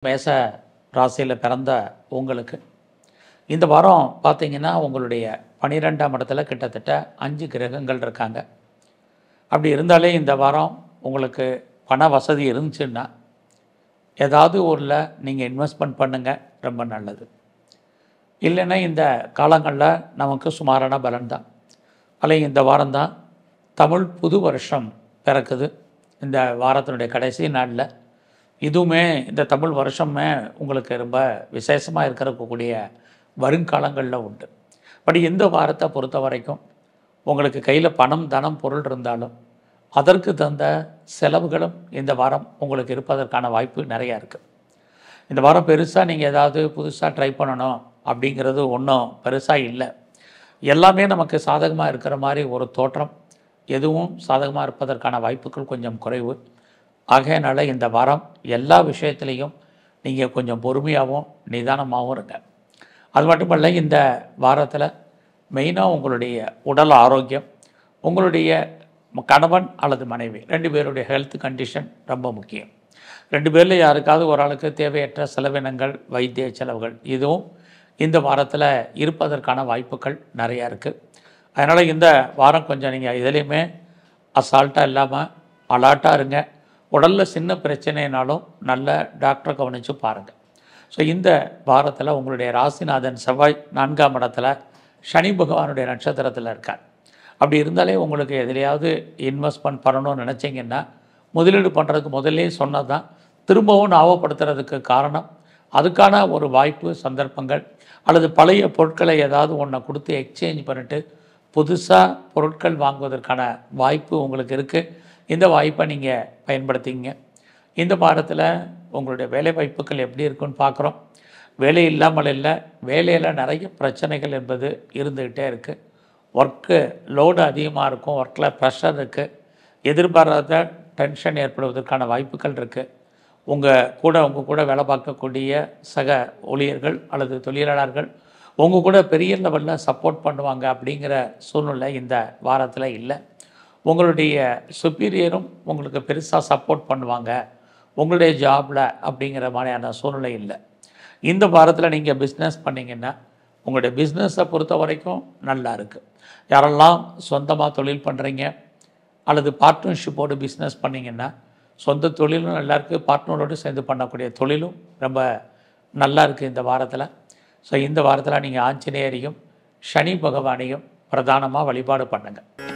மேச ராசியில் பிறந்த உங்களுக்கு இந்த வாரம் பார்த்தீங்கன்னா உங்களுடைய 12ஆம் இடத்துல கிட்டத்தட்ட 5 கிரகங்கள் இருக்காங்க. அப்படி இருந்தாலே இந்த வாரம் உங்களுக்கு பண வசதி இருந்துச்சுன்னா ஏதாவது ஊரில் நீங்கள் இன்வெஸ்ட்மெண்ட் பண்ணுங்கள், ரொம்ப நல்லது. இல்லைன்னா இந்த காலங்களில் நமக்கு சுமாரான பலன் தான். அல்ல இந்த வாரம் தான் தமிழ் புது வருஷம் பிறக்குது. இந்த வாரத்தினுடைய கடைசி நாளில் இதுவுமே இந்த தமிழ் வருஷமே உங்களுக்கு ரொம்ப விசேஷமாக இருக்கக்கூடிய வருங்காலங்களில் உண்டு. பட் இந்த வாரத்தை பொறுத்த வரைக்கும் உங்களுக்கு கையில் பணம் தனம் பொருள் இருந்தாலும் அதற்கு தகுந்த செலவுகளும் இந்த வாரம் உங்களுக்கு இருப்பதற்கான வாய்ப்பு நிறையா இருக்குது. இந்த வாரம் பெருசாக நீங்கள் ஏதாவது புதுசாக ட்ரை பண்ணணும் அப்படிங்கிறது ஒன்றும் பெருசாக இல்லை. எல்லாமே நமக்கு சாதகமாக இருக்கிற மாதிரி ஒரு தோற்றம், எதுவும் சாதகமாக இருப்பதற்கான வாய்ப்புகள் கொஞ்சம் குறைவு. ஆகையினால இந்த வாரம் எல்லா விஷயத்துலேயும் நீங்கள் கொஞ்சம் பொறுமையாகவும் நிதானமாகவும் இருங்க. அது மட்டுமல்ல, இந்த வாரத்தில் மெயினாக உங்களுடைய உடல் ஆரோக்கியம், உங்களுடைய கணவன் அல்லது மனைவி 2 பேருடைய ஹெல்த் கண்டிஷன் ரொம்ப முக்கியம். 2 பேரில் யாருக்காவது ஒரு ஆளுக்கு தேவையற்ற செலவினங்கள், வைத்திய செலவுகள் இதுவும் இந்த வாரத்தில் இருப்பதற்கான வாய்ப்புகள் நிறையா இருக்குது. அதனால் இந்த வாரம் கொஞ்சம் நீங்கள் எதுலேயுமே அசால்ட்டாக இல்லாமல் அலர்ட்டாக இருங்க. உடலில் சின்ன பிரச்சனைனாலும் நல்ல டாக்டரை கவனித்து பாருங்கள். ஸோ இந்த வாரத்தில் உங்களுடைய ராசிநாதன் செவ்வாய் 4ஆம் இடத்துல சனி பகவானுடைய நட்சத்திரத்தில் இருக்கார். அப்படி இருந்தாலே உங்களுக்கு எதிலையாவது இன்வெஸ்ட்மெண்ட் பண்ணணும்னு நினச்சிங்கன்னா முதலீடு பண்ணுறதுக்கு முதல்லே சொன்னது தான் திரும்பவும் ஞாபகப்படுத்துறதுக்கு காரணம், அதுக்கான ஒரு வாய்ப்பு சந்தர்ப்பங்கள் அல்லது பழைய பொருட்களை ஏதாவது ஒன்றை கொடுத்து எக்ஸ்சேஞ்ச் பண்ணிவிட்டு புதுசாக பொருட்கள் வாங்குவதற்கான வாய்ப்பு உங்களுக்கு இருக்குது. இந்த வாய்ப்பை நீங்கள் பயன்படுத்திங்க. இந்த வாரத்தில் உங்களுடைய வேலை வாய்ப்புகள் எப்படி இருக்குன்னு பார்க்குறோம். வேலை இல்லாமல் இல்லை, வேலையில் நிறைய பிரச்சனைகள் என்பது இருந்துக்கிட்டே இருக்குது. ஒர்க்கு லோடு அதிகமாக இருக்கும், ஒர்க்கில் ப்ரெஷர் இருக்குது, எதிர்பாராத டென்ஷன் ஏற்படுவதற்கான வாய்ப்புகள் இருக்குது. உங்கள் கூட வேலை பார்க்கக்கூடிய சக ஊழியர்கள் அல்லது தொழிலாளர்கள் உங்கள் கூட பெரிய லெவலில் சப்போர்ட் பண்ணுவாங்க அப்படிங்கிற சூழ்நிலை இந்த வாரத்தில் இல்லை. உங்களுடைய சுப்பீரியரும் உங்களுக்கு பெருசாக சப்போர்ட் பண்ணுவாங்க உங்களுடைய ஜாபில் அப்படிங்கிற மாதிரியான சூழ்நிலை இல்லை. இந்த வாரத்தில் நீங்கள் பிஸ்னஸ் பண்ணிங்கன்னா உங்களுடைய பிஸ்னஸை பொறுத்த வரைக்கும் நல்லா இருக்குது. யாரெல்லாம் சொந்தமாக தொழில் பண்ணுறீங்க அல்லது பார்ட்னர்ஷிப்போடு பிஸ்னஸ் பண்ணிங்கன்னா சொந்த தொழிலும் நல்லா இருக்குது, பார்ட்னரோடு சேர்ந்து பண்ணக்கூடிய தொழிலும் ரொம்ப நல்லா இருக்குது இந்த வாரத்தில். ஸோ இந்த வாரத்தில் நீங்கள் ஆஞ்சநேயரையும் சனி பகவானையும் பிரதானமாக வழிபாடு பண்ணுங்கள்.